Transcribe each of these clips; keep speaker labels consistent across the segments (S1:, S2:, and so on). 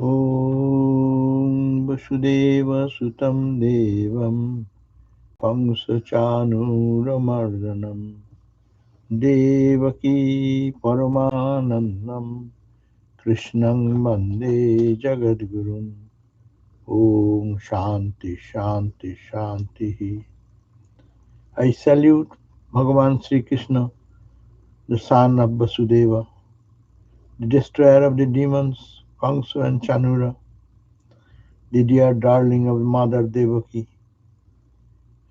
S1: Om Vasudeva Sutam Devam Pamsachanuramardanam Devaki Paramanandam Krishnam Vande Jagadgurun. Om Shanti Shanti Shanti. I salute Bhagavan Sri Krishna, the son of Vasudeva, the destroyer of the demons, Kamsa and Chanura, the dear darling of Mother Devaki,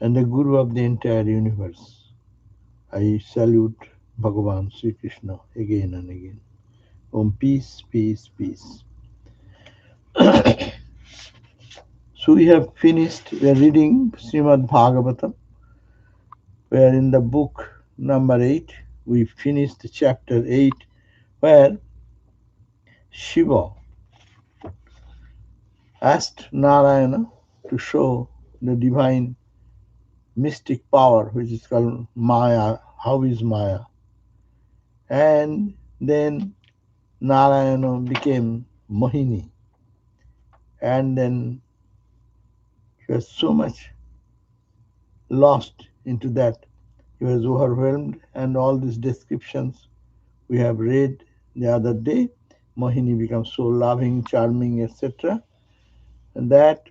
S1: and the Guru of the entire universe. I salute Bhagavan Sri Krishna again and again. Om peace, peace, peace. So we are reading Srimad Bhagavatam, where in the book number 8, we finished chapter 8, where Shiva asked Narayana to show the divine mystic power, which is called Maya. How is Maya? And then Narayana became Mohini. And then he was so much lost into that. He was overwhelmed, and all these descriptions we have read the other day. Mohini becomes so loving, charming, etc. And that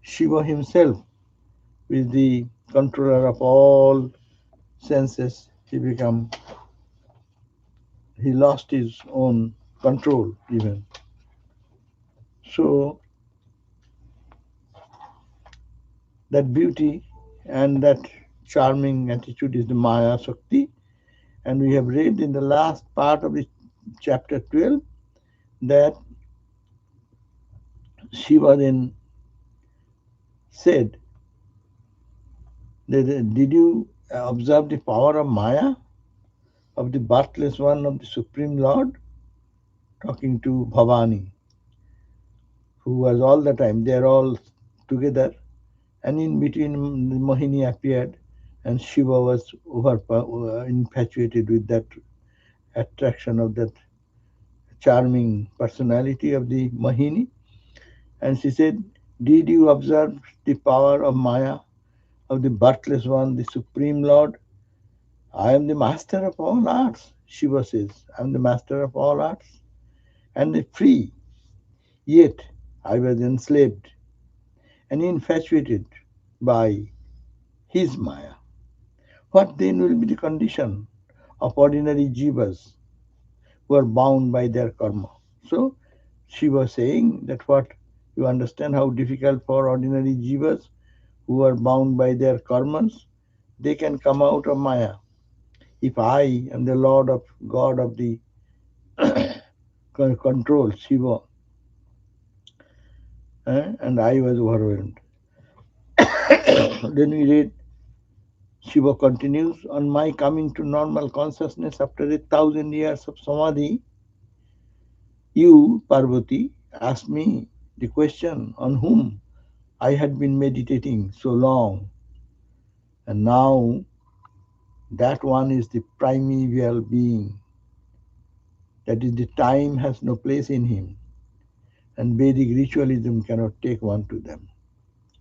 S1: Shiva himself is the controller of all senses. He lost his own control even. So that beauty and that charming attitude is the Maya Shakti. And we have read in the last part of the chapter 12 that Shiva then said, did you observe the power of Maya, of the birthless one of the Supreme Lord? Talking to Bhavani, who was all the time, they are all together, and in between Mohini appeared, and Shiva was infatuated with that attraction of that charming personality of the Mohini. And she said, did you observe the power of Maya, of the birthless one, the Supreme Lord? I am the master of all arts, Shiva says. I am the master of all arts and free. Yet I was enslaved and infatuated by his Maya. What then will be the condition of ordinary jivas who are bound by their karma? So she was saying that what you understand how difficult for ordinary jivas who are bound by their karmas, they can come out of Maya. If I am the Lord of God of the control, Shiva, and I was overwhelmed. Then we read, Shiva continues, on my coming to normal consciousness after 1,000 years of samadhi, you, Parvati, asked me the question on whom I had been meditating so long. And now that one is the primeval being. That is, the time has no place in him. And Vedic ritualism cannot take one to them,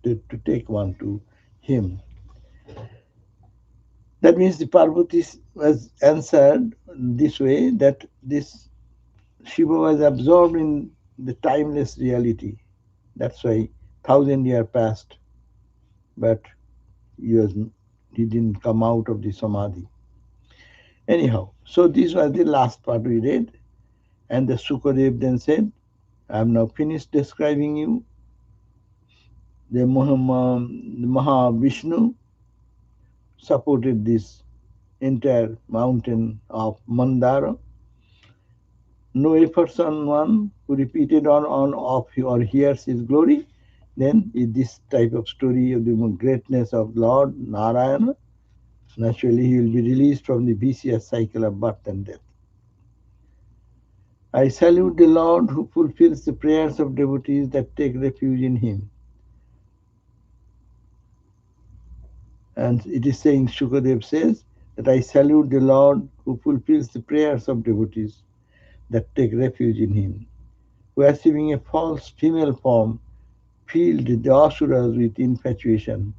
S1: to take one to him. That means the Parvati was answered this way, that this Shiva was absorbed in the timeless reality. That's why 1,000 years passed, but he didn't come out of the samadhi. Anyhow, so this was the last part we read. And the Sukadev then said, I am now finished describing you. The Mahavishnu supported this entire mountain of Mandara. No efforts on one who repeated on of or hears his glory, then is this type of story of the greatness of Lord Narayana. Naturally, he will be released from the vicious cycle of birth and death. I salute the Lord who fulfills the prayers of devotees that take refuge in him. And it is saying, Shukadev says, that I salute the Lord who fulfills the prayers of devotees that take refuge in him. who assuming a false female form, filled the asuras with infatuation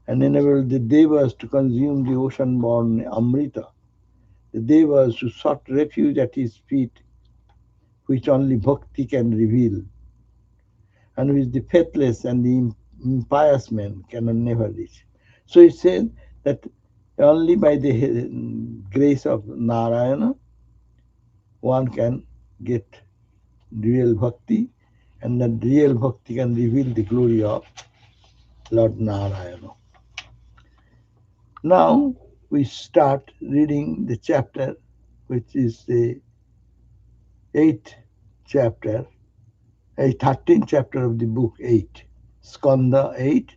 S1: and enabled the devas to consume the ocean-born Amrita. The devas who sought refuge at his feet, which only bhakti can reveal, and which the faithless and the impious men cannot never reach. So it says that only by the grace of Narayana one can get real bhakti, and that real bhakti can reveal the glory of Lord Narayana. Now we start reading the chapter, which is the eighth chapter, a 13th chapter of the book 8. Skanda 8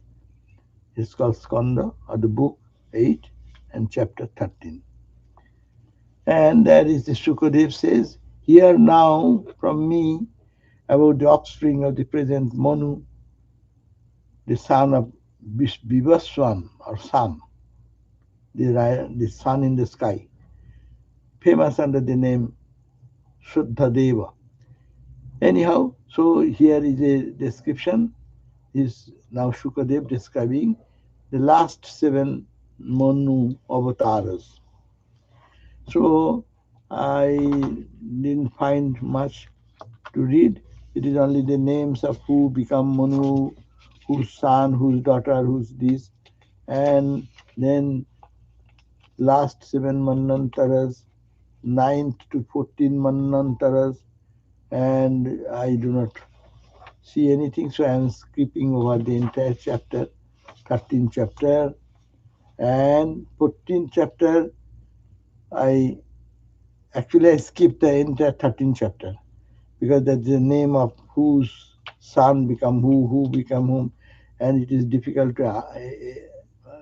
S1: is called Skanda, or the book 8 and chapter 13. And that is the Sukadev says, hear now from me about the offspring of the present Manu, the son of Vivaswan, or sun, the sun in the sky, famous under the name Shuddhadeva. Anyhow, so here is a description. Is now Shukadev describing the last 7 Manu avatars. So I didn't find much to read. It is only the names of who become Manu, whose son, whose daughter, whose this, and then last 7 Manantaras, 9th to 14 Manantaras, and I do not see anything, so I am skipping over the entire chapter, 13th chapter, and 14th chapter. I skipped the entire 13th chapter because that's the name of whose son become who become whom, and it is difficult to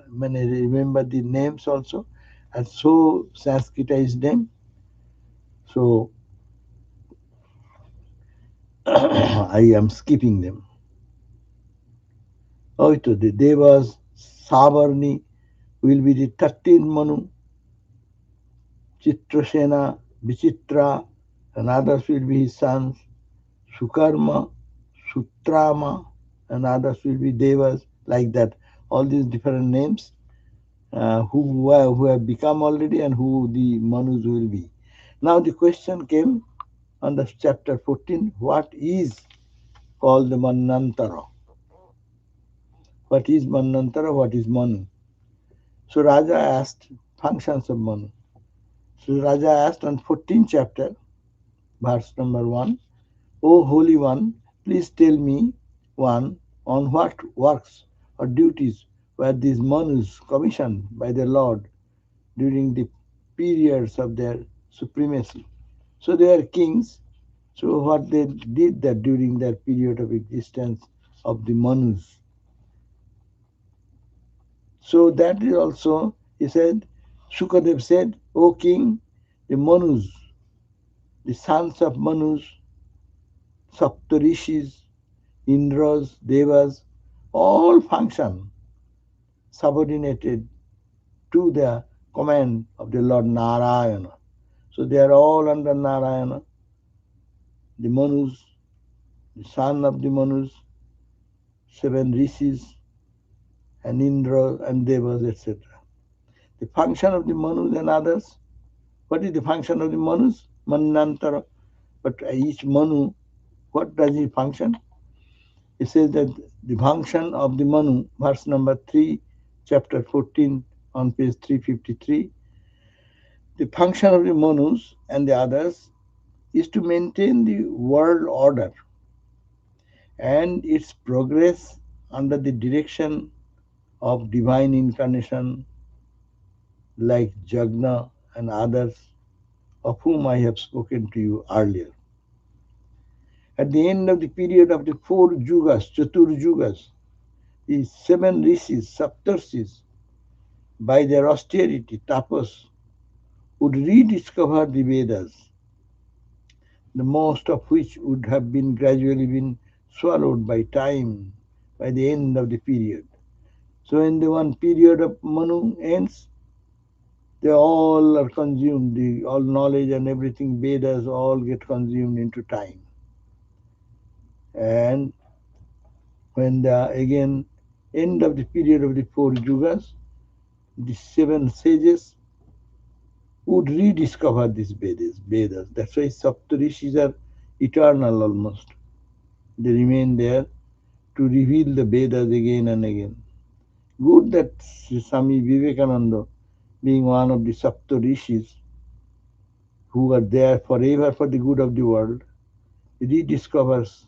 S1: remember the names also, and so Sanskritized them. So I am skipping them. Oh, the Devas, Savarni will be the 13th Manu, Chitrasena, Vichitra, and others will be his sons, Sukarma, Sutrama, and others will be Devas, like that. All these different names who have become already and who the Manus will be. Now the question came on the chapter 14, what is called the Manantara? What is Manantara? What is Manu? So Raja asked functions of Manu. So Raja asked on 14th chapter, verse number 1, O Holy One, please tell me, one, on what works or duties were these Manus commissioned by the Lord during the periods of their supremacy. So they are kings. So what they did that during their period of existence of the Manus. So that is also, he said, Sukadev said, O king, the Manus, the sons of Manus, Saptarishis, Indras, Devas, all function subordinated to the command of the Lord Narayana. So they are all under Narayana, the Manus, the son of the Manus, 7 rishis, and Indra and Devas, etc. The function of the Manus and others, what is the function of the Manus? Manantara. But each Manu, what does he function? It says that the function of the Manu, verse number 3, chapter 14, on page 353, the function of the Manus and the others is to maintain the world order and its progress under the direction of divine incarnation like Jagna and others of whom I have spoken to you earlier. At the end of the period of the 4 Yugas, Chatur Yugas, the 7 rishis, Saptarshis, by their austerity, tapas, would rediscover the Vedas, the most of which would have been gradually been swallowed by time by the end of the period. So when the one period of Manu ends, they all are consumed, all knowledge and everything, Vedas all get consumed into time. And when the again end of the period of the four yugas, the seven sages would rediscover these Vedas. That's why Saptarishis are eternal almost. They remain there to reveal the Vedas again and again. Good that Swami Vivekananda, being one of the Saptarishis who are there forever for the good of the world, rediscovers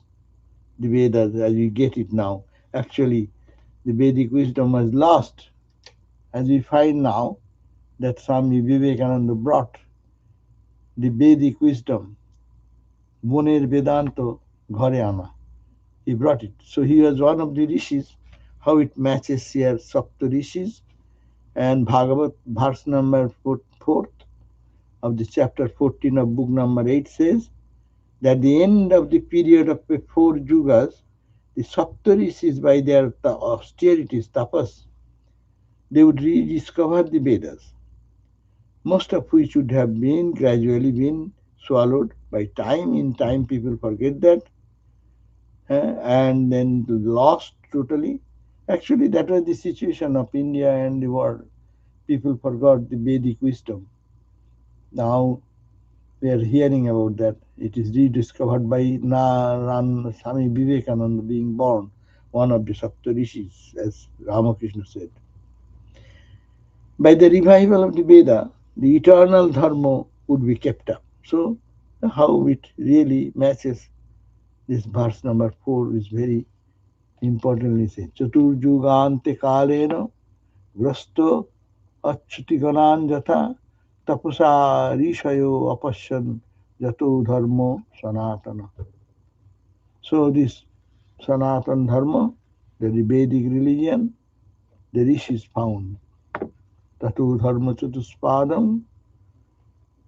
S1: the Vedas as we get it now. Actually, the Vedic wisdom was lost, as we find now that Swami Vivekananda brought the Vedic wisdom, Boner Vedanta Ghare Ana. He brought it. So he was one of the rishis. How it matches here, Sapta rishis and Bhagavat, verse number 4th of the chapter 14 of book number 8 says that the end of the period of the four yugas, the Saptarishis by their austerities, tapas, they would rediscover the Vedas, most of which would have been gradually been swallowed by time. In time, people forget that, and then lost totally. Actually, that was the situation of India and the world. People forgot the Vedic wisdom. Now we are hearing about that. It is rediscovered by Swami Vivekananda being born, one of the Saptarishis, as Ramakrishna said. By the revival of the Veda, the eternal dharma would be kept up. So, how it really matches this verse number 4 is very importantly said. Chaturjugante kalena grasto achyutiganan jatha tapasa rishayo apasyan jato dharma sanatana. So this Sanatan Dharma, the Vedic religion, the rishis found. Tato dharma chatuspadam.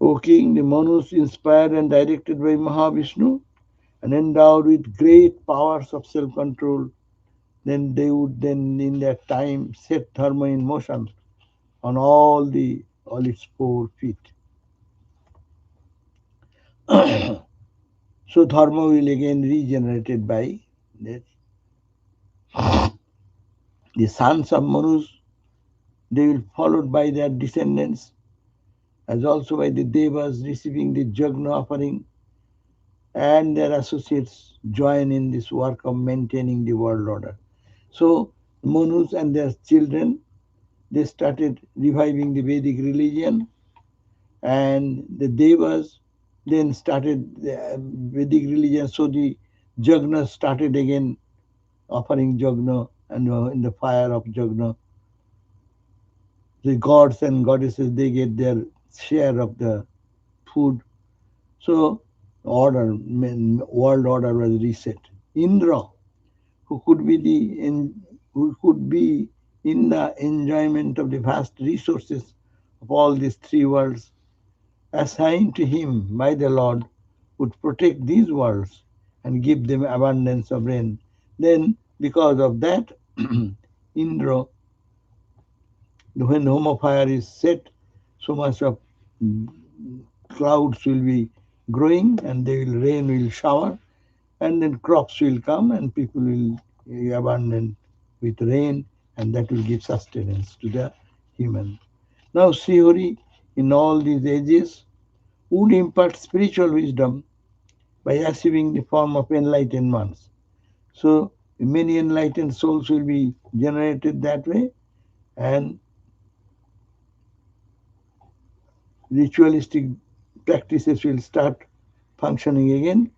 S1: O king, the Manus inspired and directed by Mahavishnu and endowed with great powers of self-control, then they would then in that time set dharma in motion on all its 4 feet. So dharma will again regenerated by this. The sons of Manus, they will followed by their descendants, as also by the devas receiving the jagna offering, and their associates join in this work of maintaining the world order. So Manus and their children, they started reviving the Vedic religion, and the devas then started the Vedic religion. So the jagna started again offering jagna, and in the fire of jagna, the gods and goddesses, they get their share of the food. So world order was reset. Indra, who could be who could be in the enjoyment of the vast resources of all these 3 worlds, assigned to him by the Lord, would protect these worlds and give them abundance of rain. Then, because of that, Indra, when home of fire is set, so much of clouds will be growing, and rain will shower, and then crops will come, and people will be abundant with rain, and that will give sustenance to the human. Now, Srihari, in all these ages, would impart spiritual wisdom by assuming the form of enlightened ones. So, many enlightened souls will be generated that way, and ritualistic practices will start functioning again,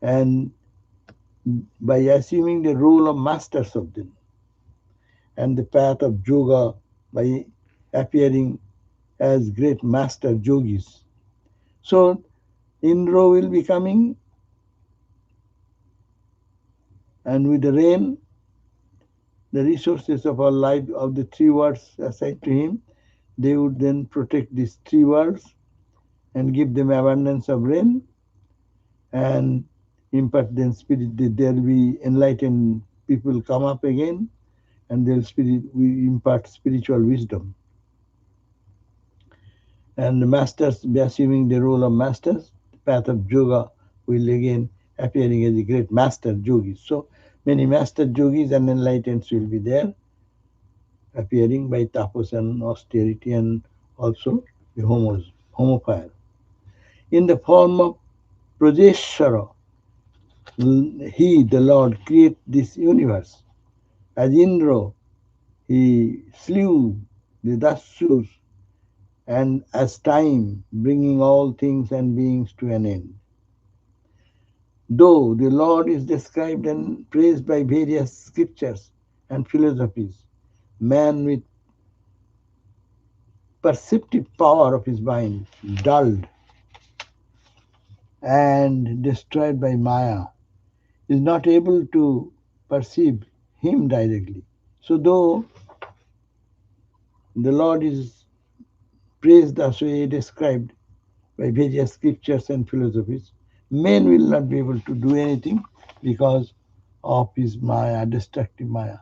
S1: and by assuming the role of masters of them, and the path of yoga by appearing as great master yogis. So Indra will be coming, and with the rain, the resources of our life of the 3 worlds assigned to him, they would then protect these 3 worlds and give them abundance of rain, and impart then spirit. There will be enlightened people come up again, and we impart spiritual wisdom. And the masters, assuming the role of masters, the path of yoga will again appearing as a great master yogis. So many master yogis and enlightened will be there, appearing by tapas and austerity and also the homo fire. In the form of Projeshwara, he, the Lord, created this universe. As Indra, he slew the Dasyus, and as time, bringing all things and beings to an end. Though the Lord is described and praised by various scriptures and philosophies, man with perceptive power of his mind, dulled and destroyed by Maya, is not able to perceive him directly. So though the Lord is praised as way described by various scriptures and philosophies, men will not be able to do anything because of his Maya, destructive Maya.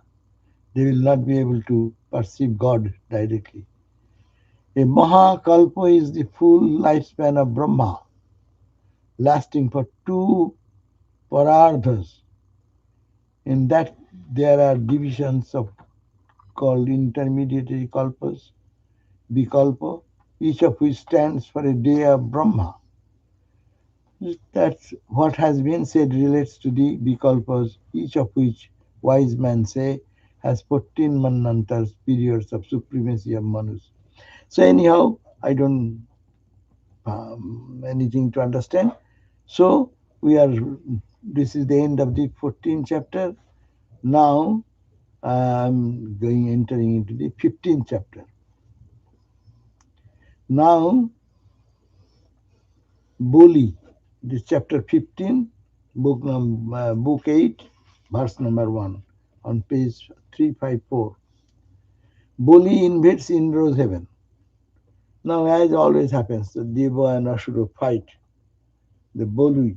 S1: They will not be able to perceive God directly. A Mahakalpa is the full lifespan of Brahma, lasting for two parardhas. In that there are divisions of called intermediary kalpas, vikalpa, each of which stands for a day of Brahma. That's what has been said relates to the vikalpas, each of which wise men say has 14 manantas, periods of supremacy of Manus. So anyhow, I don't anything to understand. So we are. This is the end of the 14th chapter. Now I'm going entering into the 15th chapter. Now Boli, this chapter 15, book 8, verse number 1, on page 354. Boli invades Indra's heaven. Now, as always happens, the Deva and Asura fight. The Boli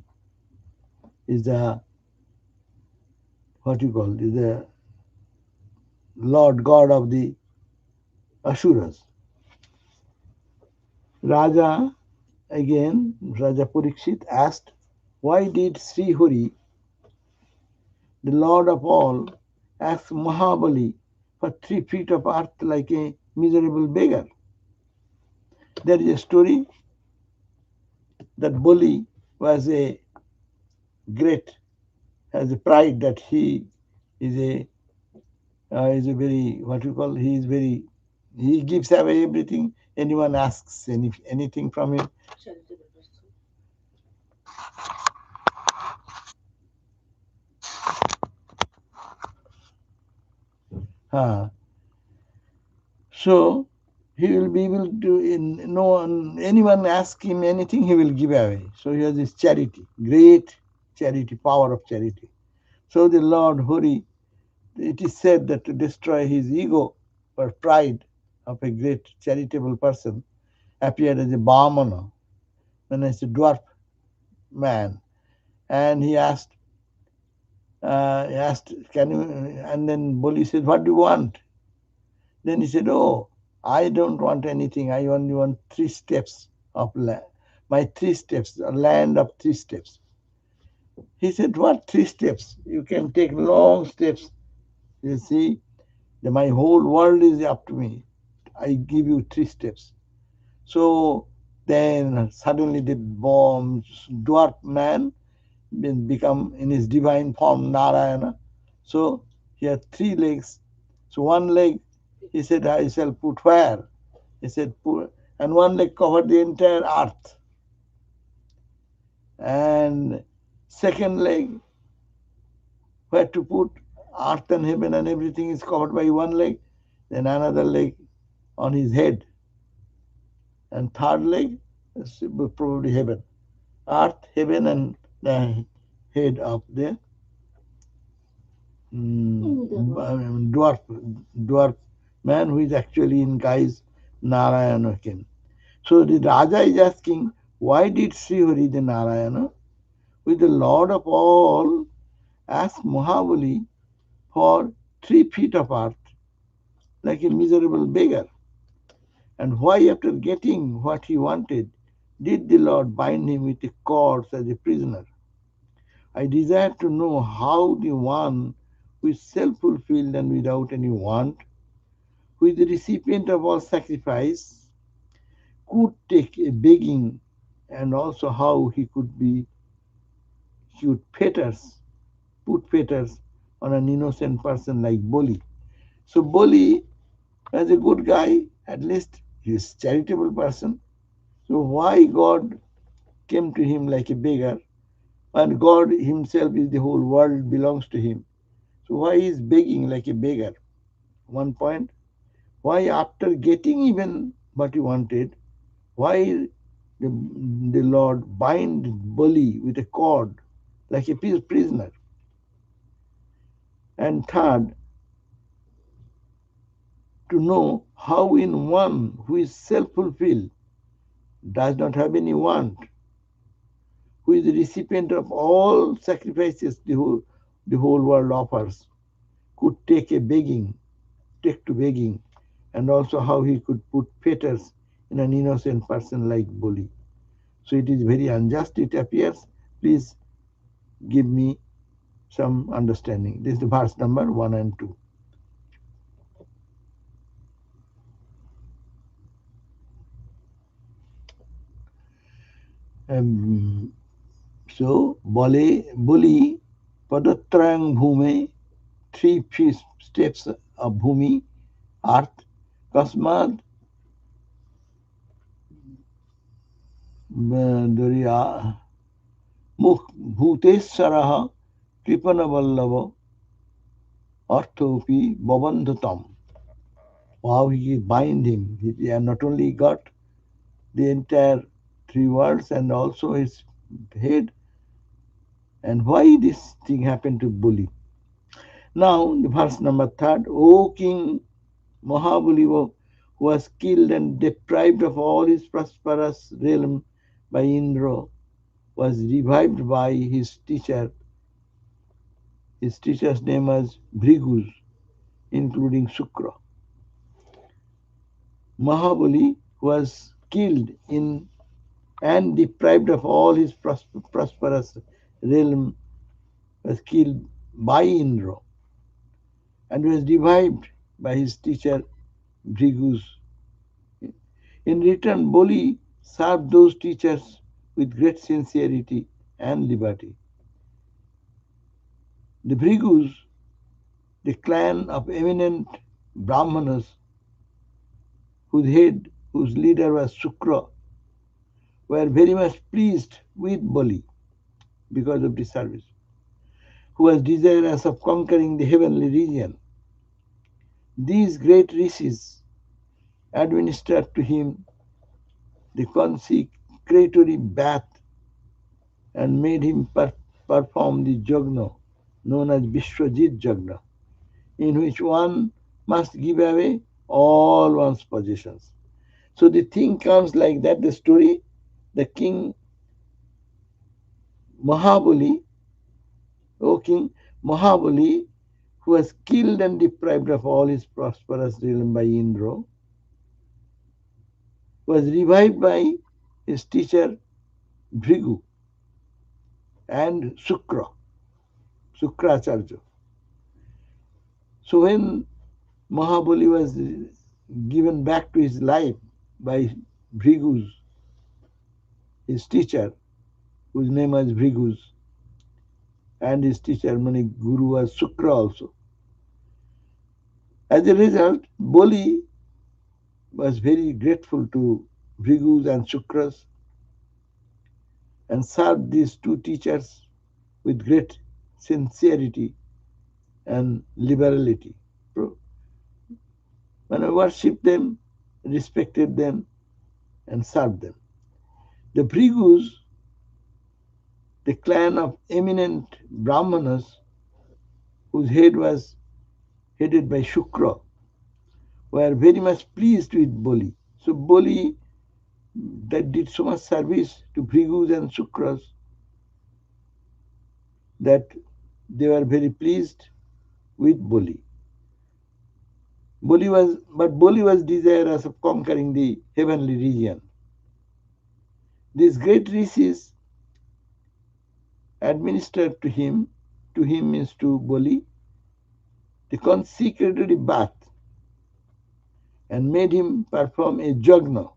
S1: is the, what you call, is the Lord God of the Asuras. Raja, again, Raja Parikshit asked, why did Sri Hari, the Lord of all, ask Mahabali for 3 feet of earth like a miserable beggar? There is a story that Bali was a great, has a pride that he is a very, what you call, he is very, he gives away everything. Anyone asks anything from him. Uh, so he will be able to, in no one, anyone ask him anything, he will give away. So he has this charity, great charity, power of charity. So the Lord Hari, it is said that to destroy his ego or pride of a great charitable person, appeared as a Brahmana, when it's a dwarf man, and he asked, can you? And then Boli said, what do you want? Then he said, oh, I don't want anything. I only want 3 steps of land. My 3 steps, a land of 3 steps. He said, what 3 steps? You can take long steps. You see, my whole world is up to me. I give you 3 steps. So then suddenly the dwarf man become in his divine form Narayana. So he had 3 legs. So one leg, he said, I shall put where? He said, put, and one leg covered the entire earth. And second leg, where to put earth and heaven and everything is covered by one leg. Then another leg on his head. And third leg is probably heaven. Earth, heaven, and the head of the dwarf man who is actually in guise Narayana came. So the Raja is asking, why did Sri Hari the Narayana, with the Lord of all, ask Mahabali for 3 feet of earth like a miserable beggar? And why, after getting what he wanted, did the Lord bind him with the cords as a prisoner? I desire to know how the one who is self-fulfilled and without any want, who is the recipient of all sacrifice, could take a begging, and also how he would put fetters on an innocent person like Boli. So Boli was a good guy, at least he is a charitable person. So why God came to him like a beggar? And God himself is the whole world belongs to him. So why is begging like a beggar? One point. Why after getting even what he wanted, why the Lord bind Bali with a cord like a prisoner? And third, to know how in one who is self-fulfilled, does not have any want, who is the recipient of all sacrifices the whole world offers, could take to begging, and also how he could put fetters in an innocent person like Boli. So it is very unjust, it appears. Please give me some understanding. This is the verse number 1 and 2. Um, so, Boli, Padatrang Bhume, three steps of Bhumi, earth, Kasmad, Doriya, Mukh, Bhuteswaraha, Kripana Vallava, Arthopi, Babandhatam. How he bind him. He not only got the entire three worlds and also his head. And why this thing happened to Buli? Now, the verse number 3, O King Mahabali was killed and deprived of all his prosperous realm by Indra, was revived by his teacher. His teacher's name was Bhrigus, including Shukra. Mahabali was killed in and deprived of all his prosperous realm, was killed by Indra and was revived by his teacher Bhrigus. In return, Boli served those teachers with great sincerity and liberty. The Bhrigus, the clan of eminent Brahmanas, whose leader was Shukra, were very much pleased with Bali because of this service, who was desirous of conquering the heavenly region. These great rishis administered to him the consecratory bath and made him perform the yajna known as Vishwajit Yajna, in which one must give away all one's possessions. So the thing comes like that, the story, the king Mahabali, O King Mahabali, who was killed and deprived of all his prosperous realm by Indra, was revived by his teacher Bhrigu and Sukracharya. So when Mahabali was given back to his life by Bhrigus, his teacher, whose name was Bhrigus, and his teacher, Mani Guru, was Sukra also. As a result, Boli was very grateful to Bhrigus and Sukras and served these two teachers with great sincerity and liberality. When I worshipped them, respected them, and served them. The Bhrigus, the clan of eminent Brahmanas, whose head was headed by Shukra, were very much pleased with Boli. So Boli that did so much service to Bhrigus and Shukras that they were very pleased with Boli. Boli was desirous of conquering the heavenly region. These great rishis administered to him means to Bali, the consecratory bath, and made him perform a jagna.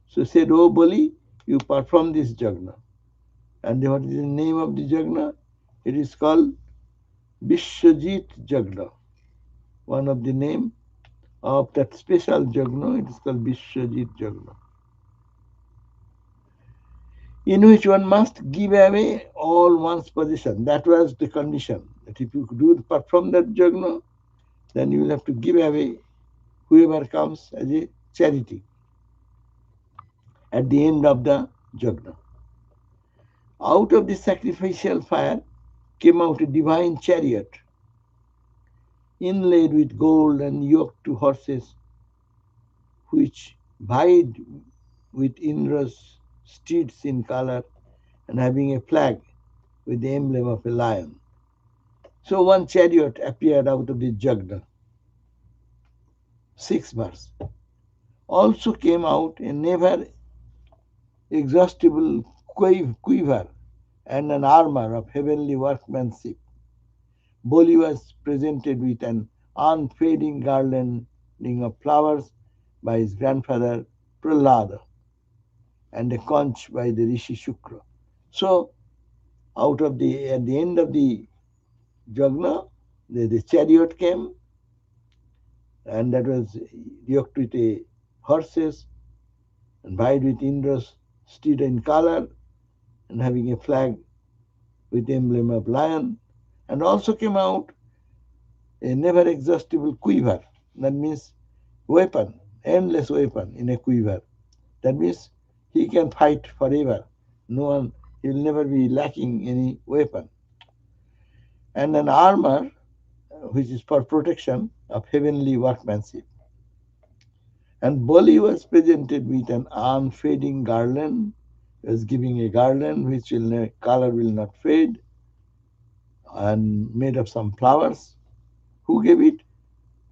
S1: So said, "O Bali, you perform this jagna." And what is the name of the jagna? It is called Vishwajit Jagna. One of the name of that special jagna, it is called Vishwajit Jagna, in which one must give away all one's possession. That was the condition. That if you do perform that jagna, then you will have to give away whoever comes as a charity at the end of the jagna. Out of the sacrificial fire came out a divine chariot, inlaid with gold and yoked to horses, which vied with Indra's steeds in color, and having a flag with the emblem of a lion. So one chariot appeared out of the jagna. 6th verse. Also came out a never exhaustible quiver and an armor of heavenly workmanship. Boli was presented with an unfading garlanding of flowers by his grandfather Prahlada and a conch by the Rishi Shukra. So, at the end of the Jagna, the chariot came, and that was yoked with a horses and vied with Indra's steed in color and having a flag with the emblem of lion, and also came out a never exhaustible quiver. That means weapon, endless weapon in a quiver. That means he can fight forever. No one, he will never be lacking any weapon. And an armor which is for protection of heavenly workmanship. And Bali was presented with an unfading garland. He was giving a garland which color will not fade, and made of some flowers. Who gave it?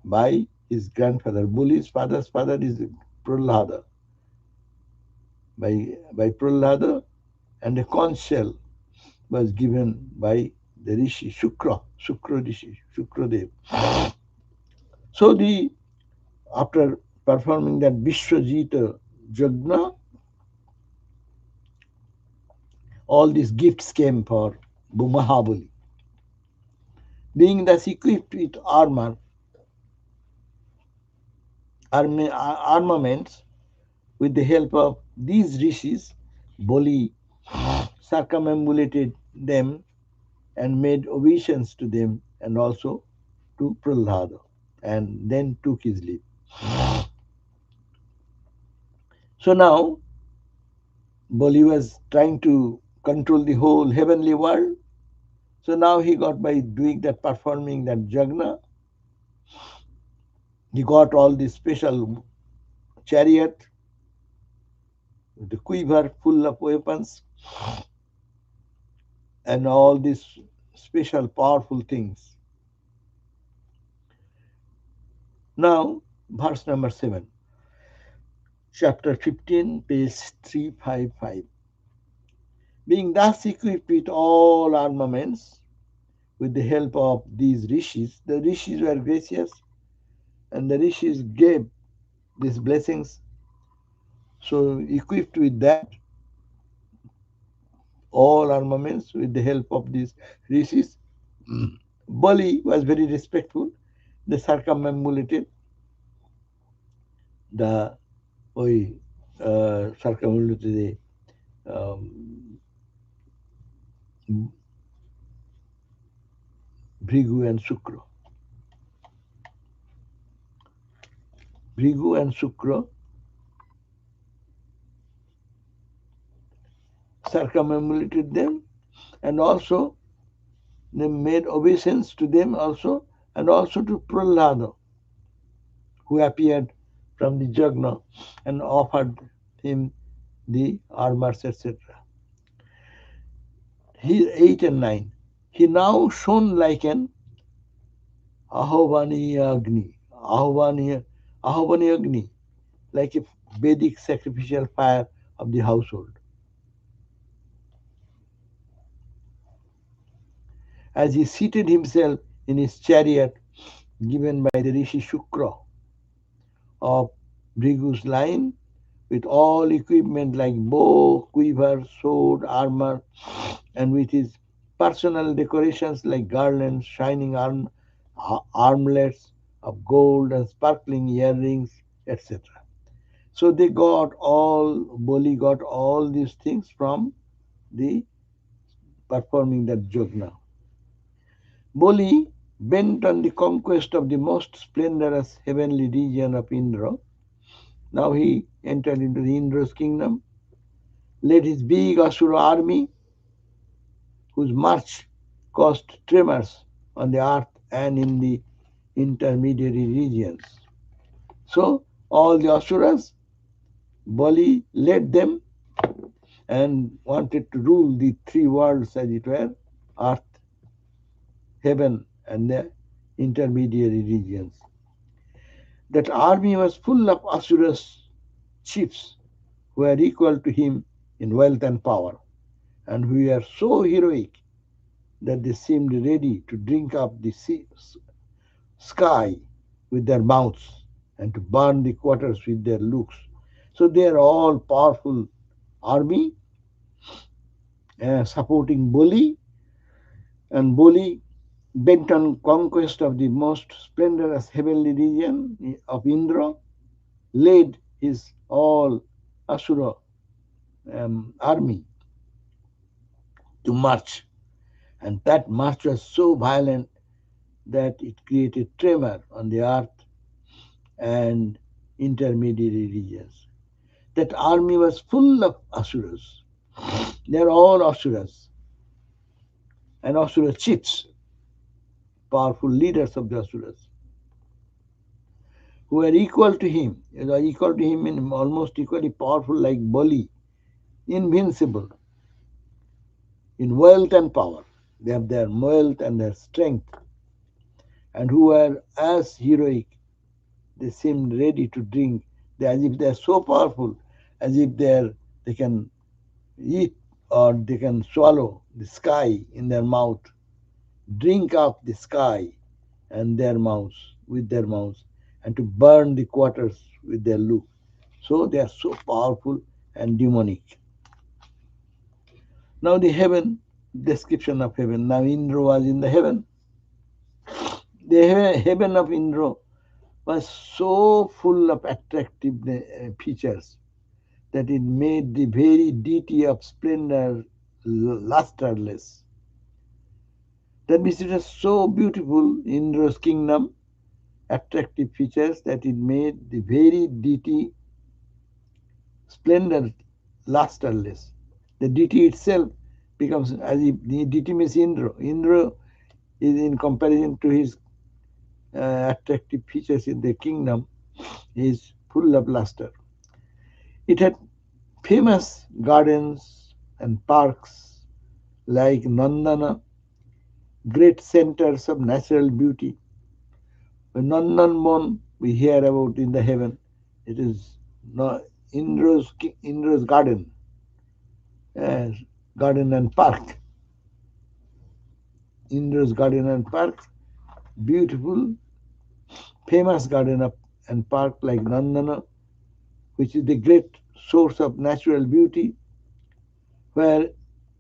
S1: By his grandfather. Bali's father's father is Prahlada. By Prahlada, and a conch shell was given by the Rishi Shukra Rishi, Shukradev. So after performing that Vishwajita Jagna, all these gifts came for Mahabali. Being thus equipped with armaments, with the help of these rishis, Bali circumambulated them and made obeisance to them and also to Prahlada, and then took his leave. So now Bali was trying to control the whole heavenly world. So now he got, by doing that, performing that jagna, he got all this special chariot, the quiver full of weapons, and all these special powerful things. Now, verse number 7, chapter 15, page 355. Being thus equipped with all armaments, with the help of these rishis, the rishis were gracious, and the rishis gave these blessings. So, equipped with that, all armaments, with the help of these rishis, Bali was very respectful. They circumambulated the circumambulated um, Bhrigu and Shukra. Bhrigu and Shukra circumambulated them, and also they made obeisance to them also, and also to Prahlada, who appeared from the Jagna and offered him the armors, etc. 8 and 9. He now shone like an Ahvani Agni, like a Vedic sacrificial fire of the household. as he seated himself in his chariot given by the Rishi Shukra of Bhrigu's line, with all equipment like bow, quiver, sword, armor, and with his personal decorations like garlands, shining armlets of gold and sparkling earrings, etc. So Boli got all these things from the performing that yajna. Boli, bent on the conquest of the most splendorous heavenly region of Indra, now he entered into the Indra's kingdom, led his big Asura army, whose march caused tremors on the earth and in the intermediary regions. So all the Asuras, Bali led them and wanted to rule the three worlds, as it were, earth, heaven, and the intermediary regions. That army was full of Asuras chiefs who were equal to him in wealth and power, and who were so heroic that they seemed ready to drink up the sky with their mouths and to burn the quarters with their looks. So they are all powerful army supporting Boli, and Boli, bent on conquest of the most splendorous heavenly region of Indra, led his all Asura army to march. And that march was so violent that it created tremor on the earth and intermediary regions. That army was full of Asuras. They are all Asuras and Asura chiefs, powerful leaders of the Asuras, who are equal to him. They are equal to him in almost equally powerful, like Bali, invincible in wealth and power. They have their wealth and their strength, and who are as heroic. They seem ready to drink, as if they are so powerful, as if they can eat or they can swallow the sky in their mouth, drink up the sky and their mouths with their mouths, and to burn the quarters with their look. So they are so powerful and demonic. Now the heaven, description of heaven. Now Indra was in the heaven. The heaven of Indra was so full of attractive features that it made the very deity of splendor lusterless. That means it was so beautiful, Indra's kingdom, attractive features, that it made the very deity splendor lusterless. The deity itself becomes, as if the deity means Indra. Indra is, in comparison to his attractive features in the kingdom, is full of luster. It had famous gardens and parks like Nandana, great centers of natural beauty. Nandanban we hear about in the heaven. It is Indra's garden, uh, garden and park. Indra's garden and park, beautiful, famous garden and park like Nandana, which is the great source of natural beauty, where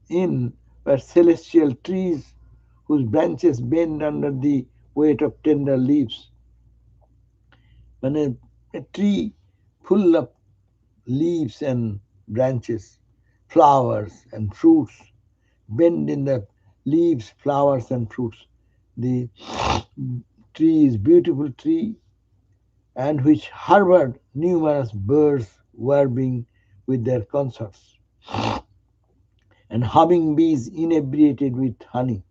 S1: in were celestial trees whose branches bend under the weight of tender leaves. When a tree full of leaves and branches, flowers and fruits, bend in the leaves, flowers and fruits. The tree is beautiful tree, and which harbored numerous birds warbling with their consorts, and humming bees inebriated with honey.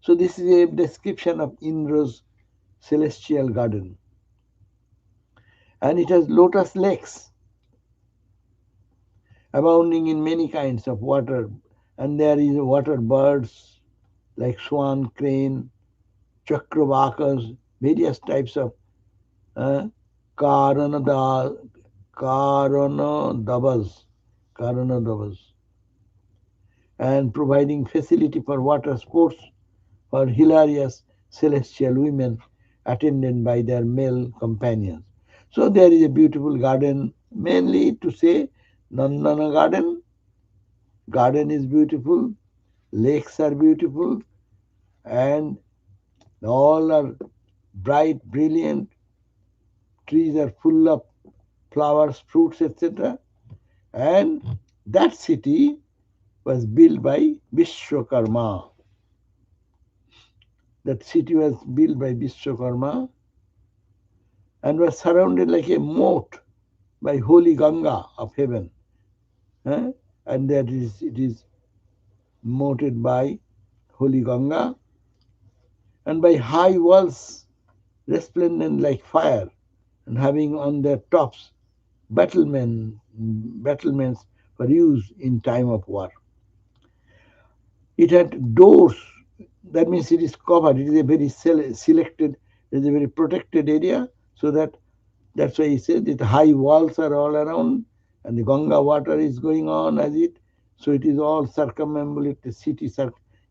S1: So this is a description of Indra's celestial garden. And it has lotus lakes abounding in many kinds of water, and there is water birds like swan, crane, chakravakas, various types of uh, karanada, karanadavas, karanadavas, and providing facility for water sports for hilarious celestial women attended by their male companions. So there is a beautiful garden, mainly to say Nandana garden. Garden is beautiful, lakes are beautiful, and all are bright, brilliant, trees are full of flowers, fruits, etc. And that city was built by Vishwakarma. That city was built by Vishwakarma and was surrounded like a moat by holy Ganga of heaven. eh? And that is it is moated by holy Ganga and by high walls resplendent like fire and having on their tops battlements for use in time of war. It had doors. That means it is covered. It is a very selected, it is a very protected area. So that's why he said that high walls are all around, and the Ganga water is going on as it. So it is all circumambulate. The city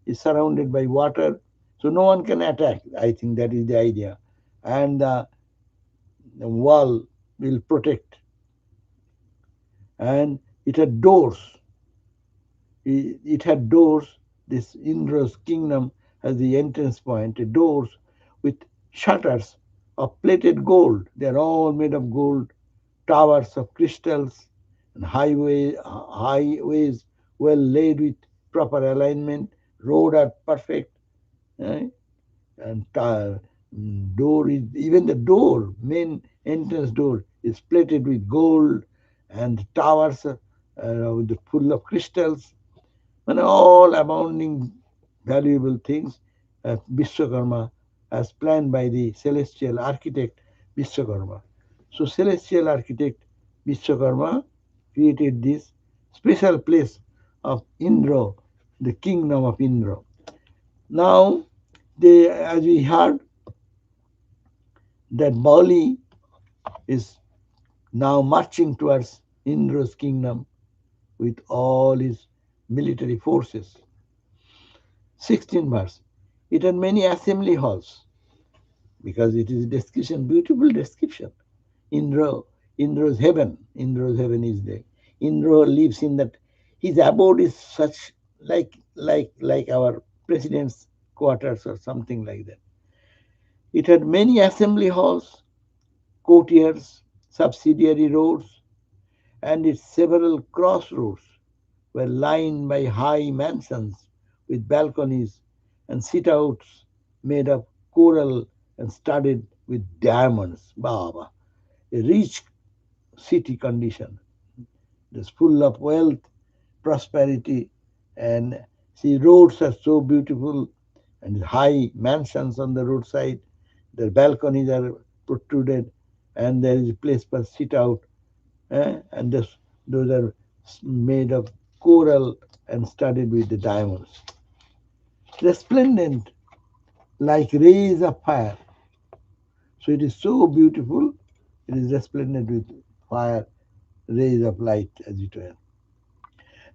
S1: is surrounded by water, so no one can attack. I think that is the idea, and the wall will protect. And it had doors. It had doors. This Indra's kingdom has the entrance point, doors with shutters of plated gold. They are all made of gold, towers of crystals, and highways well laid with proper alignment. Road are perfect, eh? and door is even the door, main entrance door is plated with gold, and the towers with full of crystals and all abounding valuable things Vishwakarma as planned by the celestial architect Vishwakarma. So celestial architect Vishwakarma created this special place of Indra, the kingdom of Indra. Now, as we heard, that Bali is now marching towards Indra's kingdom with all his military forces. 16 verse. It had many assembly halls because it is a description, beautiful description. Indra, Indra's heaven. Indra's heaven is there. Indra lives in that. His abode is such like our president's quarters or something like that. It had many assembly halls, courtiers, subsidiary roads, and its several crossroads were lined by high mansions with balconies and sit-outs made of coral and studded with diamonds. Baba, a rich city condition. It's full of wealth, prosperity, and see roads are so beautiful and high mansions on the roadside. The balconies are protruded, and there is a place for sit out, and those are made of coral and studded with the diamonds. Resplendent like rays of fire. So it is so beautiful, it is resplendent with fire, rays of light, as it were.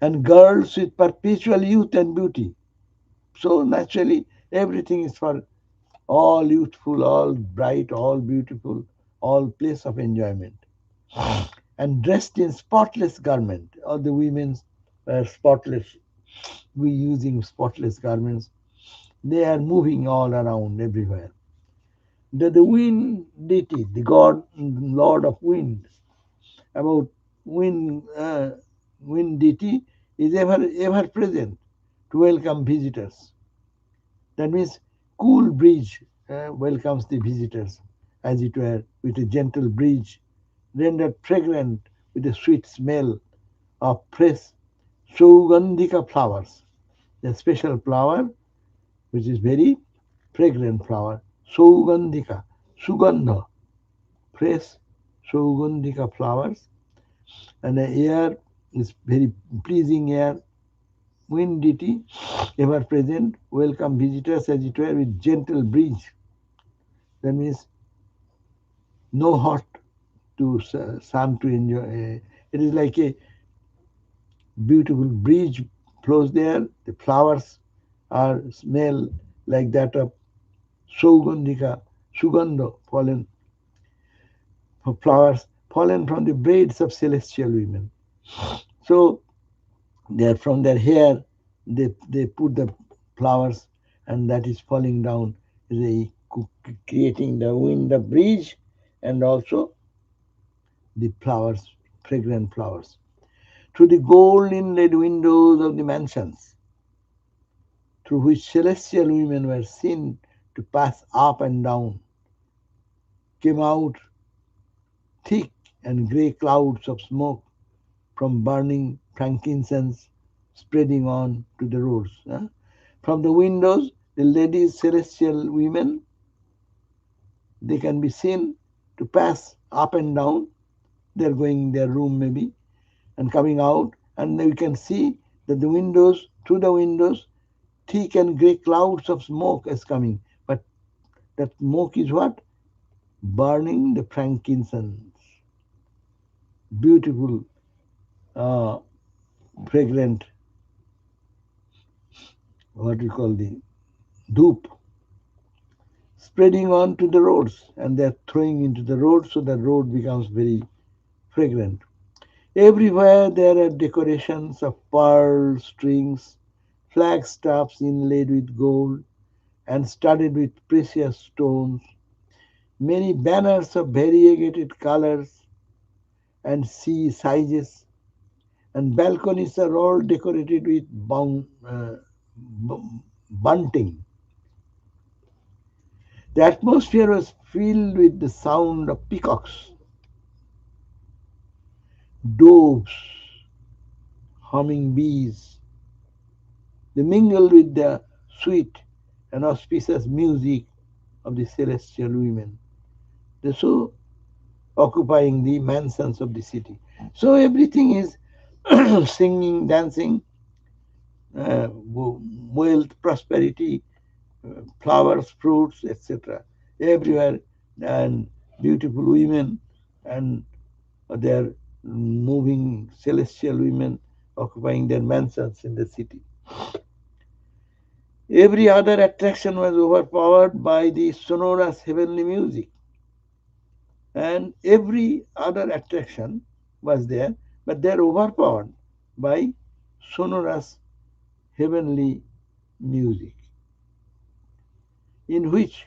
S1: And girls with perpetual youth and beauty. So naturally, everything is for all youthful, all bright, all beautiful, all place of enjoyment. And dressed in spotless garment. All the women were spotless. We using spotless garments. They are moving all around everywhere. The wind deity, the god, lord of wind, about wind deity is ever present to welcome visitors. That means cool breeze welcomes the visitors, as it were, with a gentle breeze, rendered fragrant with a sweet smell of fresh Sugandhika flowers, a special flower which is very fragrant flower. Sugandhika, Sugandha, fresh Sugandhika flowers, and the air is very pleasing air. Wind deity, ever present, welcome visitors as it were with gentle breeze. That means no hot to sun to enjoy. It is like a beautiful breeze flows there. The flowers are smell like that of Saugandhika, Sugandha, fallen flowers, fallen from the braids of celestial women. So they from their hair, they put the flowers, and that is falling down, they creating the wind, the breeze, and also the flowers, fragrant flowers. Through the gold inlaid windows of the mansions, through which celestial women were seen to pass up and down, came out thick and grey clouds of smoke from burning frankincense spreading on to the roads. From the windows, the ladies, celestial women, they can be seen to pass up and down. They're going their room maybe and coming out, and we can see that the windows, through the windows, thick and grey clouds of smoke is coming. But that smoke is what? Burning the frankincense. Beautiful, uh, fragrant, what we call the dhoop, spreading on to the roads, and they're throwing into the road, so the road becomes very fragrant. Everywhere there are decorations of pearl strings, flagstaffs inlaid with gold and studded with precious stones, many banners of variegated colors and sea sizes, and balconies are all decorated with bunting. The atmosphere was filled with the sound of peacocks, doves, humming bees. They mingled with the sweet and auspicious music of the celestial women. They so occupying the mansions of the city. So everything is singing, dancing, wealth, prosperity, flowers, fruits, etc. Everywhere, and beautiful women, and their moving celestial women occupying their mansions in the city. Every other attraction was overpowered by the sonorous heavenly music, and every other attraction was there, but they are overpowered by sonorous heavenly music, in which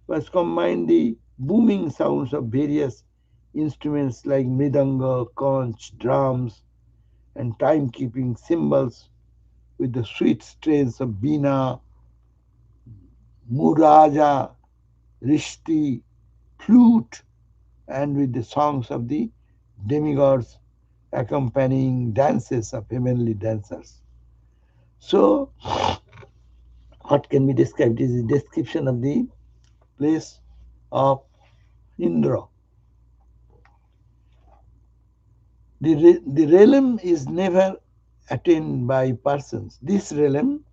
S1: was combined the booming sounds of various instruments like mridanga, conch, drums, and timekeeping cymbals with the sweet strains of Bina, Muraja, Rishti, flute, and with the songs of the demigods accompanying dances of heavenly dancers. So, what can be described? This is a description of the place of Indra. The realm is never attained by persons. This realm,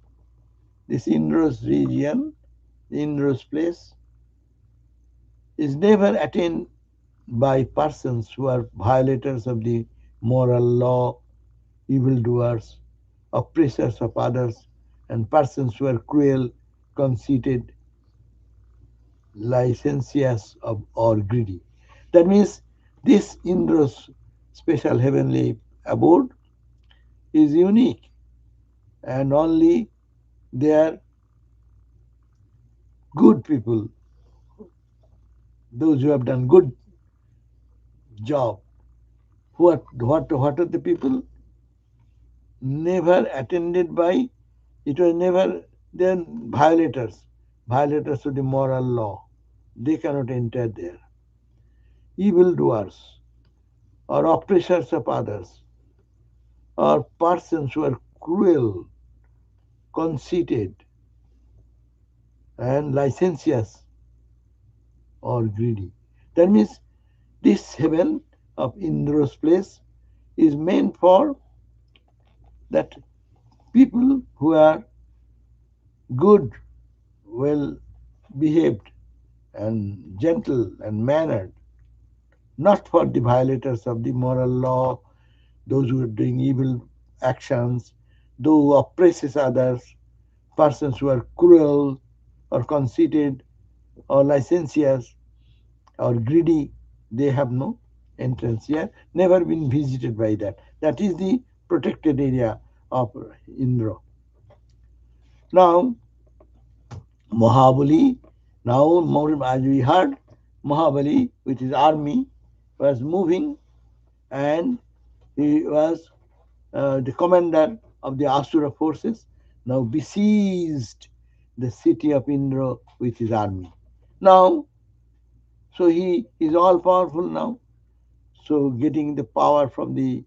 S1: this Indra's region, Indra's place, is never attained by persons who are violators of the moral law, evildoers, oppressors of others, and persons who are cruel, conceited, licentious, or greedy. That means this Indra's special heavenly abode is unique, and only there good people, those who have done good job. What are the people? Never attended by, it was never, then violators, violators of the moral law. They cannot enter there. Evildoers, or oppressors of others, or persons who are cruel, conceited, and licentious or greedy. That means this heaven of Indra's place is meant for that people who are good, well behaved, and gentle and mannered, not for the violators of the moral law, those who are doing evil actions, those who oppresses others, persons who are cruel, or conceited or licentious or greedy, they have no entrance here, never been visited by that. That is the protected area of Indra. Now, Mahabali, now as we heard, Mahabali with his army was moving, and he was the commander of the Asura forces, now besieged the city of Indra with his army. Now, so he is all powerful now. So getting the power from the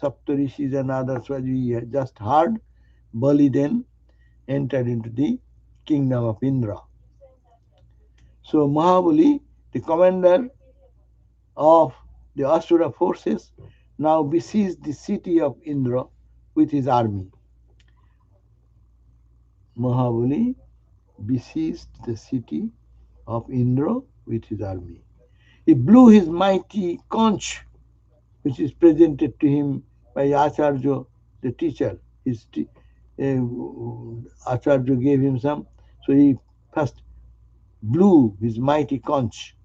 S1: Saptarishis and others, as we just heard, Bali then entered into the kingdom of Indra. So Mahabali, the commander of the Asura forces, now besieged the city of Indra with his army. Mahabali besieged the city of Indra with his army. He blew his mighty conch, which is presented to him by Acharya, the teacher. Acharya gave him some, so he first blew his mighty conch,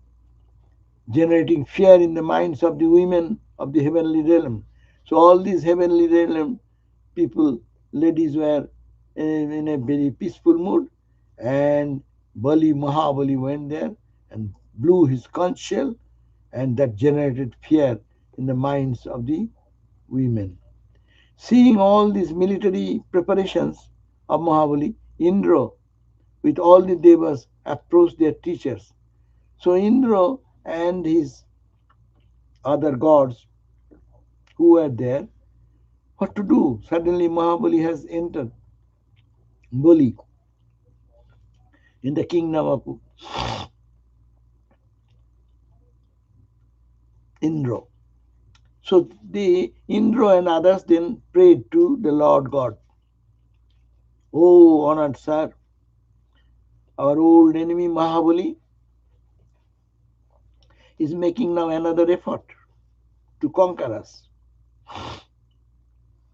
S1: generating fear in the minds of the women of the heavenly realm. So all these heavenly realm people, ladies were in a very peaceful mood, and Mahabali went there and blew his conch shell, and that generated fear in the minds of the women. Seeing all these military preparations of Mahabali, Indra with all the devas approached their teachers. So Indra and his other gods who were there, what to do? Suddenly Mahabali has entered Bali in the kingdom of Indra. So the Indra and others then prayed to the Lord God. Oh, honored sir, our old enemy Mahabali is making now another effort to conquer us.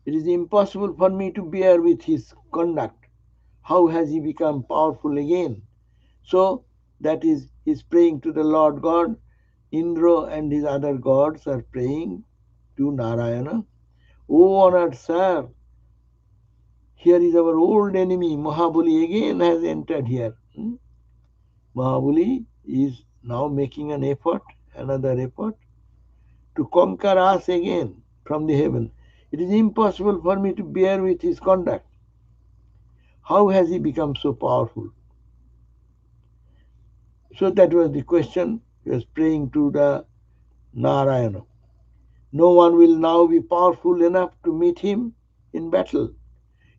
S1: It is impossible for me to bear with his conduct. How has he become powerful again? So that is, he's praying to the Lord God. Indra and his other gods are praying to Narayana. Oh, honored sir, here is our old enemy. Mahabali again has entered here. Mahabali is now making an effort, another effort, to conquer us again from the heaven. It is impossible for me to bear with his conduct. How has he become so powerful? So that was the question. He was praying to the Narayana. No one will now be powerful enough to meet him in battle.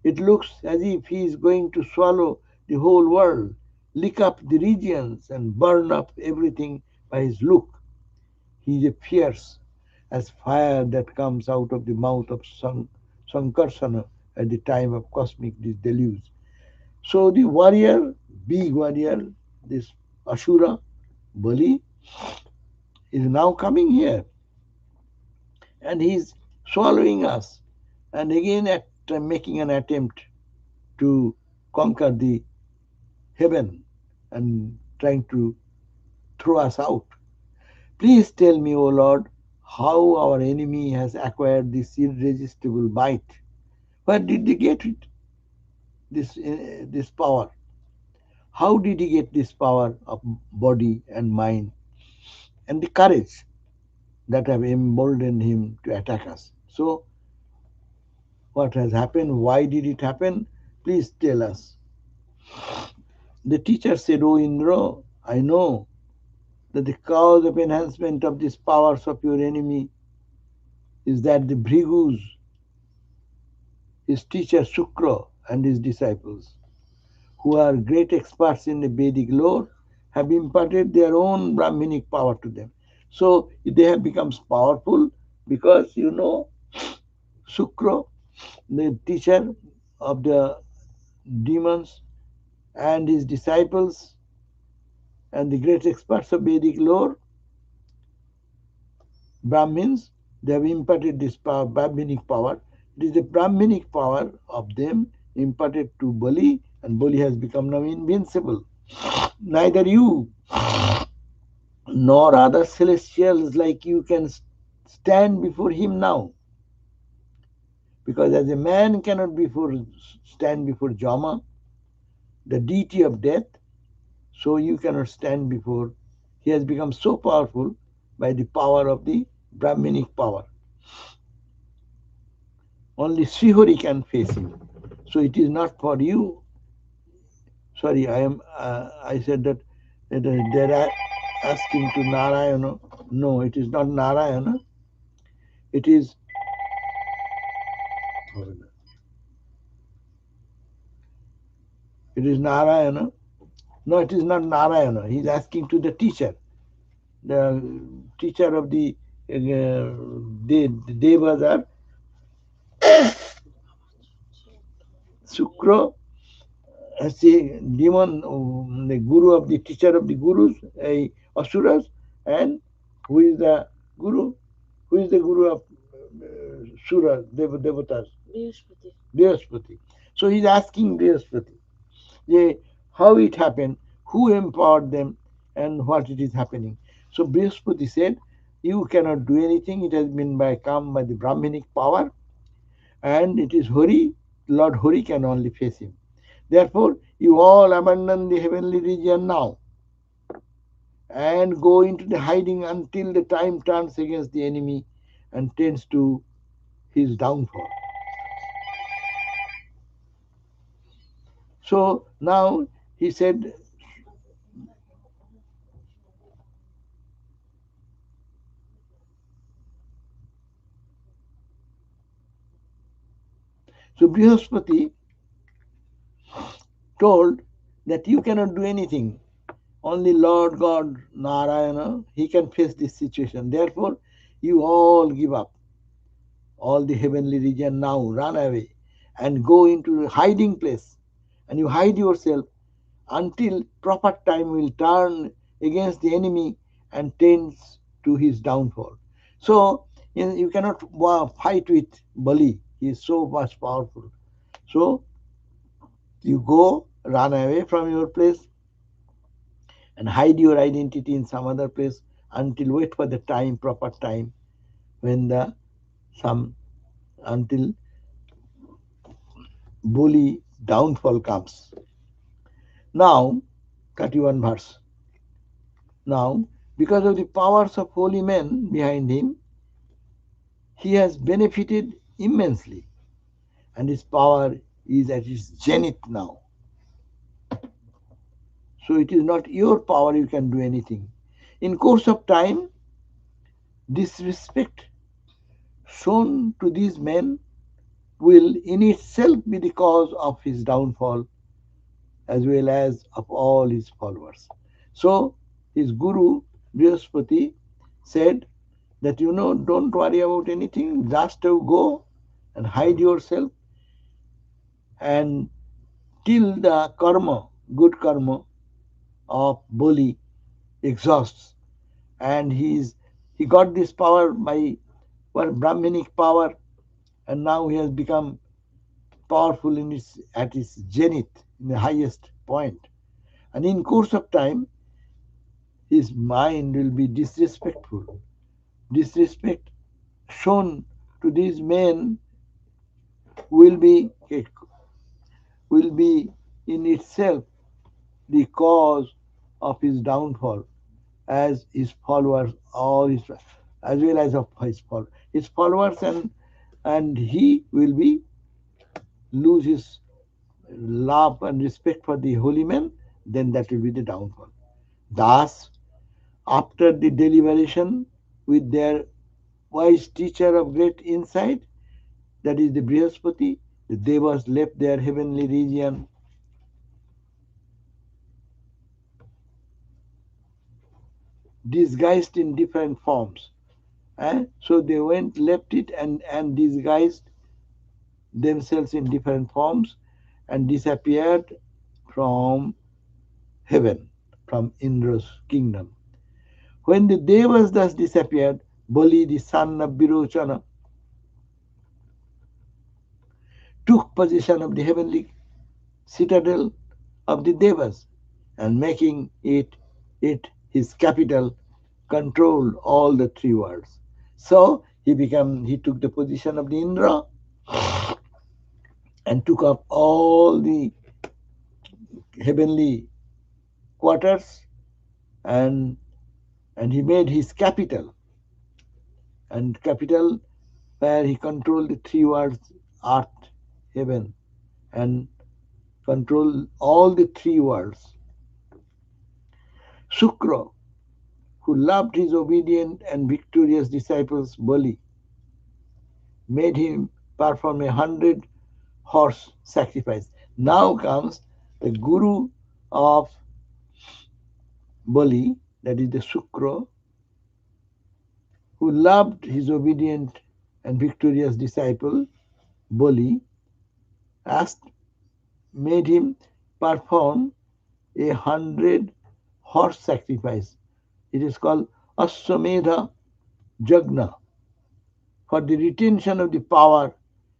S1: It looks as if he is going to swallow the whole world, lick up the regions, and burn up everything by his look. He is fierce as fire that comes out of the mouth of Sankarsana at the time of cosmic deluge. So the warrior, big warrior, this Ashura, Bali, is now coming here, and he is swallowing us, and again making an attempt to conquer the heaven and trying to throw us out. Please tell me, O Lord, how our enemy has acquired this irresistible might. Where did he get it? This power. How did he get this power of body and mind and the courage that have emboldened him to attack us? So, what has happened? Why did it happen? Please tell us. The teacher said, O Indra, I know that the cause of enhancement of these powers of your enemy is that the Bhrigus, his teacher Shukra, and his disciples, who are great experts in the Vedic lore, have imparted their own Brahminic power to them. So they have become powerful because, Shukra, the teacher of the demons, and his disciples, and the great experts of Vedic lore, Brahmins, they have imparted this power, Brahminic power. It is the Brahminic power of them imparted to Bali, and Bali has become now invincible. Neither you nor other celestials like you can stand before him now. Because as a man cannot stand before Jama, the deity of death, so you cannot stand before. He has become so powerful by the power of the Brahminic power. Only Srihari can face him. So it is not for you. Sorry, I said that they are asking to Narayana. No, it is not Narayana. It is Narayana. No, it is not Narayana. He is asking to the teacher of the Devas are Sukra, as a demon, the guru of the teacher of the gurus, Asuras, and who is the guru? Who is the guru of Suras, Devatas? Brihaspati. So he is asking Brihaspati, how it happened, who empowered them, and what it is happening. So Brihaspati said, you cannot do anything. It has been come by the Brahminic power, and it is Hari, Lord Hari can only face him. Therefore, you all abandon the heavenly region now and go into the hiding until the time turns against the enemy and tends to his downfall. So now he said, so Brihaspati told that you cannot do anything. Only Lord God Narayana, he can face this situation. Therefore, you all give up all the heavenly region now, run away and go into a hiding place, and you hide yourself until proper time will turn against the enemy and tends to his downfall. So you cannot fight with Bali. He is so much powerful. So you go, run away from your place and hide your identity in some other place until wait for the time, proper time, when the some until Bali downfall comes. Now, 31 verse. Now, because of the powers of holy men behind him, he has benefited immensely, and his power is at its zenith now. So it is not your power, you can do anything. In course of time, disrespect shown to these men will in itself be the cause of his downfall as well as of all his followers. So his guru Brihaspati said that don't worry about anything, just to go and hide yourself and till the karma, good karma of Bali exhausts. And he got this power by Brahminic power, and now he has become powerful at his zenith, in the highest point. And in course of time, his mind will be disrespectful. Disrespect shown to these men will be will be in itself the cause of his downfall, as his followers, all his, as well as of his followers, and he will be lose his love and respect for the holy men. Then that will be the downfall. Thus, after the deliberation with their wise teacher of great insight, that is the Brihaspati, the Devas left their heavenly region disguised in different forms. So they left it and disguised themselves in different forms and disappeared from heaven, from Indra's kingdom. When the Devas thus disappeared, Bali, the son of Virochana, took possession of the heavenly citadel of the Devas and making it his capital, controlled all the three worlds. So he took the position of the Indra and took up all the heavenly quarters, and he made his capital, and capital where he controlled the three worlds, earth, heaven, and control all the three worlds. Shukra, who loved his obedient and victorious disciples Bali, made him perform 100 horse sacrifice. Now comes the guru of Bali, that is the Shukra, who loved his obedient and victorious disciple Bali, asked, made him perform 100 horse sacrifice. It is called Aswamedha Jagna, for the retention of the power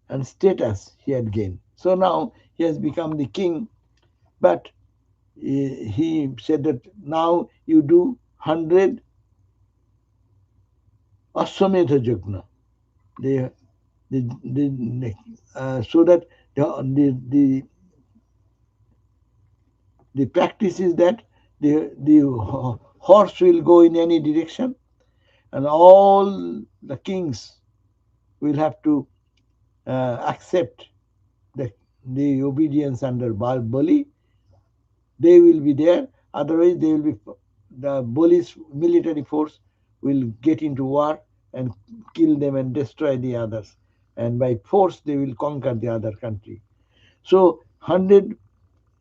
S1: and status he had gained. So now he has become the king, but he said that now you do 100 Aswamedha Jagna. The, so that the practice is that the horse will go in any direction, and all the kings will have to accept the, the obedience under Bali. They will be there, otherwise they will be, the Bali's military force will get into war and kill them and destroy the others, and by force they will conquer the other country. So 100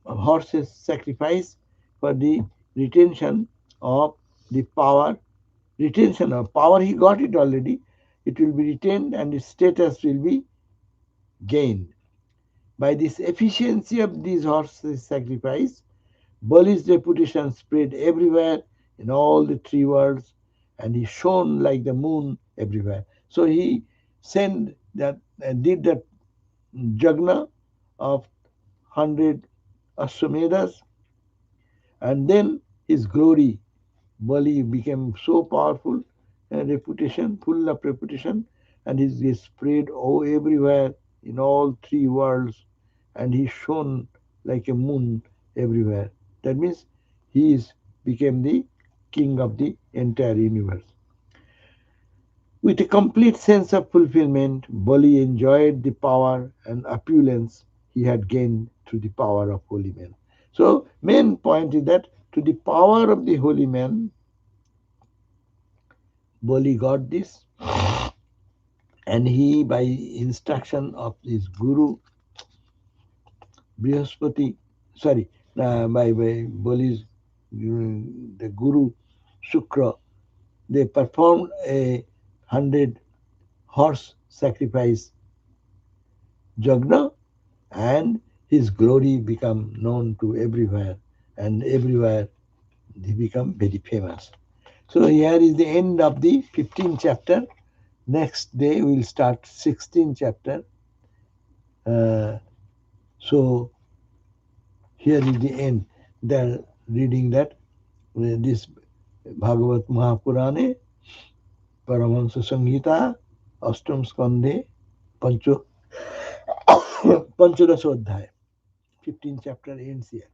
S1: horses sacrifice for the retention of the power. Retention of power, he got it already. It will be retained and its status will be gained. By this efficiency of these horses sacrifice, Bali's reputation spread everywhere in all the three worlds, and he shone like the moon everywhere. So he sent that, did that jagna of 100 Ashwamedhas, and then his glory, Bali became so powerful, reputation, full of reputation, and he spread everywhere in all three worlds, and he shone like a moon everywhere. That means he became the king of the entire universe. With a complete sense of fulfillment, Bali enjoyed the power and opulence he had gained through the power of holy men. So, main point is that to the power of the holy man, Bali got this, and he, by instruction of his guru Brihaspati, sorry, by Bali's the guru Shukra, they performed a 100 horse sacrifice jagna, and his glory become known to everywhere, and everywhere he become very famous. So here is the end of the 15th chapter. Next day we will start 16th chapter. So here is the end. They're reading that this Bhagavat Mahapurane, Paramahansa Samhita, Ashtam Skandhe, Pancho Panchadasodhyaya. 15th chapter ends here.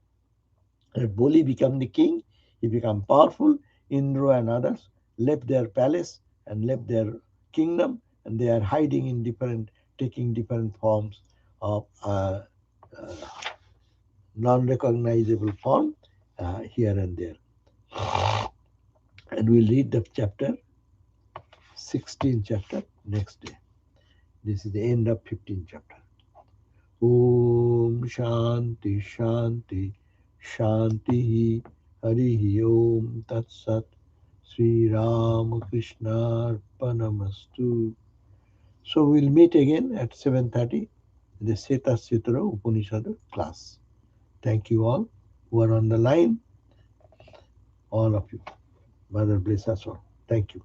S1: Boli became the king, he became powerful. Indra and others left their palace and left their kingdom, and they are hiding in different, taking different forms of non-recognizable form here and there. And we'll read the chapter, 16th chapter, next day. This is the end of 15th chapter. Om Shanti Shanti Shanti Hari Om Tat Sat Sri Ramakrishna Arpanamastu. So we'll meet again at 7:30 in the Seta Sitra Upanishad class. Thank you all who are on the line, all of you. Mother bless us all. Thank you.